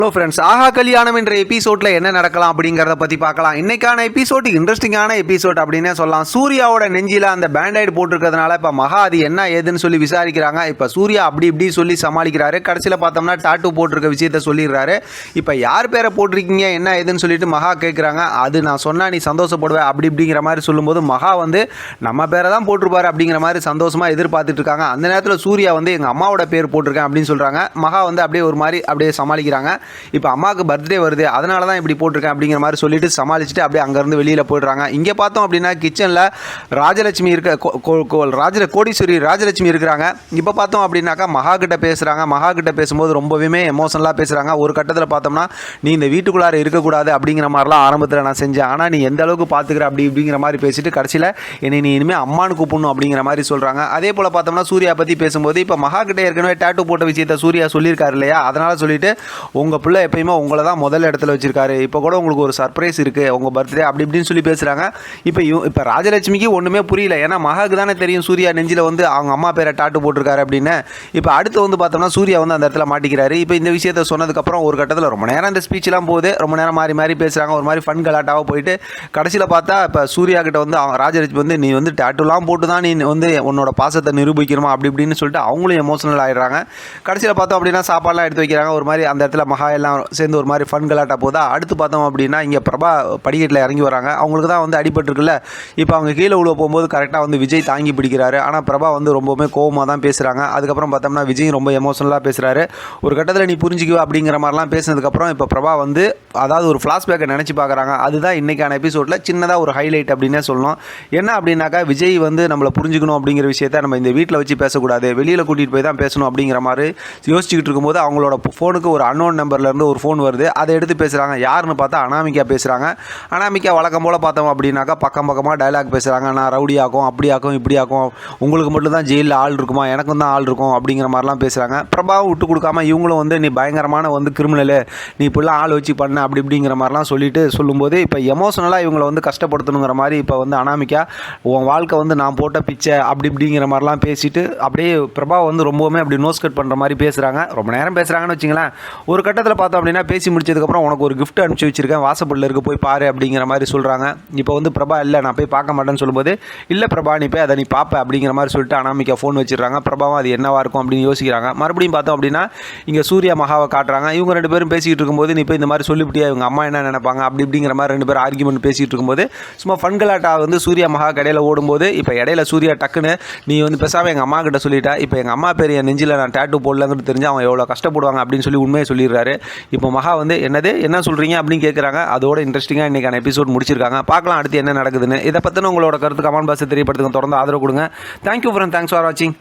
Hello friends, ஆஹா கல்யாணம் என்ற எபிசோடில் என்ன நடக்கலாம் அப்படிங்கிறத பற்றி பார்க்கலாம். இன்றைக்கான எபிசோட் இன்ட்ரெஸ்டிங்கான எபிசோட் அப்படின்னே சொல்லலாம். சூர்யாவோட நெஞ்சில் அந்த பேண்டைடு போட்டிருக்கிறதுனால இப்போ மகா அது என்ன ஏதுன்னு சொல்லி விசாரிக்கிறாங்க. இப்போ சூர்யா அப்படி இப்படி சொல்லி சமாளிக்கிறாரு. கடைசியில் பார்த்தோம்னா டாட்டூ போட்டிருக்க விஷயத்த சொல்லிடுறாரு. இப்போ யார் பேரை போட்டிருக்கீங்க என்ன ஏதுன்னு சொல்லிட்டு மகா கேட்குறாங்க. அது நான் சொன்னால் நீ சந்தோஷப்படுவேன் அப்படி இப்படிங்கிற மாதிரி சொல்லும்போது மகா வந்து நம்ம பேரை தான் போட்டிருப்பாரு அப்படிங்கிற மாதிரி சந்தோஷமாக எதிர்பார்த்துட்டு இருக்காங்க. அந்த நேரத்தில் சூர்யா வந்து எங்கள் அம்மாவோட பேர் போட்டிருக்கேன் அப்படின்னு சொல்கிறாங்க. மகா வந்து அப்படியே ஒரு மாதிரி அப்படியே சமாளிக்கிறாங்க. இப்போ அம்மாவுக்கு பர்த்டே வருது, அதனால தான் இப்படி போட்டிருக்கேன் அப்படிங்கிற மாதிரி சொல்லிட்டு சமாளிச்சுட்டு அப்படியே அங்கேருந்து வெளியில் போயிடுறாங்க. இங்கே பார்த்தோம் அப்படின்னா கிச்சனில் ராஜலட்சுமி இருக்க கோடீஸ்வரி ராஜலட்சுமி இருக்கிறாங்க. இப்போ பார்த்தோம் அப்படின்னாக்கா மகா கிட்ட பேசுகிறாங்க. மகா கிட்ட பேசும்போது ரொம்பவே எமோஷனலாக பேசுகிறாங்க. ஒரு கட்டத்தில் பார்த்தோம்னா நீ இந்த வீட்டுக்குள்ளார இருக்கக்கூடாது அப்படிங்கிற மாதிரிலாம் ஆரம்பத்தில் நான் செஞ்சேன், ஆனால் நீ எந்த அளவுக்கு பார்த்துக்கிற அப்படி இப்படிங்கிற மாதிரி பேசிட்டு கடைசியில் என்னை நீ இனிமேல் அம்மானு கூப்பிடணும் அப்படிங்கிற மாதிரி சொல்கிறாங்க. அதே போல் பார்த்தோம்னா சூர்யா பற்றி பேசும்போது இப்போ மகா கிட்ட ஏற்கனவே டாட்டூ போட்ட விஷயத்தை சூர்யா சொல்லியிருக்காரு இல்லையா, அதனால் சொல்லிட்டு உங்கள் பிள்ளை எப்பயுமே உங்களை தான் முதல் இடத்துல வச்சிருக்காரு, இப்போ கூட உங்களுக்கு ஒரு சர்ப்ரைஸ் இருக்குது உங்கள் பர்த்டே அப்படி இப்படின்னு சொல்லி பேசுகிறாங்க. இப்போ ராஜலட்சுமிக்கு ஒன்றுமே புரியல. ஏன்னா மகாக்கு தானே தெரியும் சூர்யா நெஞ்சில் வந்து அவங்க அம்மா பேரை டாட்டு போட்டிருக்காரு அப்படின்னு. இப்போ அடுத்து வந்து பார்த்தோம்னா சூர்யா வந்து அந்த இடத்துல மாட்டிக்கிறாரு. இப்போ இந்த விஷயத்தை சொன்னதுக்கப்புறம் ஒரு கட்டத்தில் ரொம்ப நேரம் இந்த ஸ்பீச்லாம் போகுது. ரொம்ப நேரம் மாறி மாறி பேசுகிறாங்க. ஒரு மாதிரி ஃபன் கலாட்டாக போயிட்டு கடைசியில் பார்த்தா இப்போ சூர்யா கிட்ட வந்து ராஜலட்சுமி வந்து நீ வந்து டாட்டூலாம் போட்டு தான் நீ வந்து உன்னோட பாசத்தை நிரூபிக்கணுமா அப்படி இப்படின்னு சொல்லிட்டு அவங்களும் எமோஷனல் ஆகிடுறாங்க. கடைசியில் பார்த்தோம் அப்படின்னா சாப்பாடுலாம் எடுத்து வைக்கிறாங்க. ஒரு மாதிரி அந்த இடத்துல மகா எல்லாம் சேர்ந்து ஒரு மாதிரி ஃபன் கலாட்டா போதா. அடுத்து பார்த்தோம் அப்படின்னா இங்கே பிரபா படிக்கட்டில் இறங்கி வராங்க. அவங்களுக்கு தான் வந்து அடிபட்டுருக்குல்ல. இப்போ அவங்க கீழே உள்ள போகும்போது கரெக்டாக வந்து விஜய் தாங்கி பிடிக்கிறாரு. ஆனால் பிரபா வந்து ரொம்பவுமே கோவமாக தான் பேசுகிறாங்க. அதுக்கப்புறம் பார்த்தோம்னா விஜய் ரொம்ப எமோஷனலாக பேசுகிறாரு. ஒரு கட்டத்தில் நீ புரிஞ்சுக்குவ அப்படிங்கிற மாதிரிலாம் பேசினதுக்கப்புறம் இப்போ பிரபா வந்து அதாவது ஒரு ஃப்ளாஷ்பேக்கை நினச்சி பார்க்குறாங்க. அதுதான் இன்றைக்கான எபிசோடில் சின்னதாக ஒரு ஹைலைட் அப்படின்னே சொல்லணும். என்ன அப்படின்னாக்கா விஜய் வந்து நம்மளை புரிஞ்சுக்கணும் அப்படிங்கிற விஷயத்த நம்ம இந்த வீட்டில் வச்சு பேசக்கூடாது, வெளியில் கூட்டிகிட்டு போய் தான் பேசணும் அப்படிங்கிற மாதிரி யோசிச்சுக்கிட்டு இருக்கும்போது அவங்களோட ஃபோனுக்கு ஒரு அன்னோன் நம்பர்லேருந்து ஒரு ஃபோன் வருது. அதை எடுத்து பேசுகிறாங்க. யாருன்னு பார்த்தா அனாமிகா பேசுகிறாங்க. அனாமிகா வழக்கம் போல் பார்த்தோம் அப்படின்னாக்கா பக்கமாக டைலாக் பேசுகிறாங்க. நான் ரவுடியாக்கும் அப்படியாக்கும் இப்படியாக்கும், உங்களுக்கு மட்டும் தான் ஜெயிலில் ஆள் இருக்குமா, எனக்கும் தான் ஆள் இருக்கும் அப்படிங்கிற மாதிரிலாம் பேசுகிறாங்க. பிரபாவும் விட்டு கொடுக்காம இவங்களும் வந்து நீ பயங்கரமான வந்து கிரிமினலு, நீ இப்படிலாம் ஆள் வச்சு பண்ண அப்படி இப்படிங்கிற மாதிரிலாம் சொல்லிட்டு சொல்லும்போது இப்போ எமோஷனலாக இவங்களை வந்து கஷ்டப்படுத்தணுங்கிற மாதிரி இப்போ வந்து அனாமிகா உன் வாழ்க்கை வந்து நான் போட்ட பிச்சை அப்படி இப்படிங்கிற மாதிரிலாம் பேசிட்டு அப்படியே பிரபா வந்து ரொம்பவுமே அப்படி நோஸ் கட் பண்ணுற மாதிரி பேசுகிறாங்க. ரொம்ப நேரம் பேசுகிறாங்கன்னு வச்சுங்களேன். ஒரு கட்டத்தில் பார்த்தோம் அப்படின்னா பேசி முடிச்சதுக்கப்புறம் உனக்கு ஒரு கிஃப்ட் அனுப்பிச்சி வச்சிருக்கேன், வாசப்படில் இருக்க போய் பாரு அப்படிங்கிற மாதிரி சொல்கிறாங்க. இப்போ வந்து பிரபா இல்லை நான் போய் பார்க்க மாட்டேன்னு சொல்லும்போது இல்லை பிரபா நீ போய் அதை நீ பார்ப்ப அப்படிங்கிற மாதிரி சொல்லிட்டு அனாமிகா ஃபோன் வச்சிடுறாங்க. பிரபாவும் அது என்னவாக இருக்கும் அப்படின்னு யோசிக்கிறாங்க. மறுபடியும் பார்த்தோம் அப்படின்னா இங்கே சூர்யா மகாவை காட்டுறாங்க. இவங்க ரெண்டு பேரும் பேசிக்கிட்டு இருக்கும்போது நீ போய் இந்த மாதிரி சொல்லிவிட்டியா இவங்க அம்மா என்ன நினைப்பாங்க அப்படி இப்படிங்கிற மாதிரி ரெண்டு பேரும் ஆர்கியூமெண்ட் பேசிகிட்டு இருக்கும்போது சும்மா ஃபன் கலாட்டா வந்து சூர்யா மகா கடையில் ஓடும்போது இப்போ இடையில சூர்யா டக்குன்னு நீ வந்து பேசாமல் எங்கள் அம்மா கிட்ட சொல்லிட்டா, இப்போ எங்கள் அம்மா பேர் என் நெஞ்சில் நான் டாட்டூ போடலங்கிறது தெரிஞ்சு அவன் எவ்வளோ கஷ்டப்படுவாங்க அப்படின்னு சொல்லி உண்மையை சொல்லிடுறாரு. இப்போ மகா வந்து என்ன சொல்கிறீங்க அப்படின்னு கேட்குறாங்க. அதோட இன்ட்ரெஸ்டிங்காக இன்றைக்கான எபிசோட் முடிச்சிருக்காங்க. பார்க்கலாம் அடுத்து என்ன நடக்குதுன்னு. இதை பற்றின உங்களோட கருத்து கமெண்ட் பாக்ஸில் தெரியப்படுத்துங்க. தொடர்ந்து ஆதரவு கொடுங்க. தேங்க்யூ ஃப்ரெண்ட், தேங்க்ஸ் ஃபார் வாட்சிங்.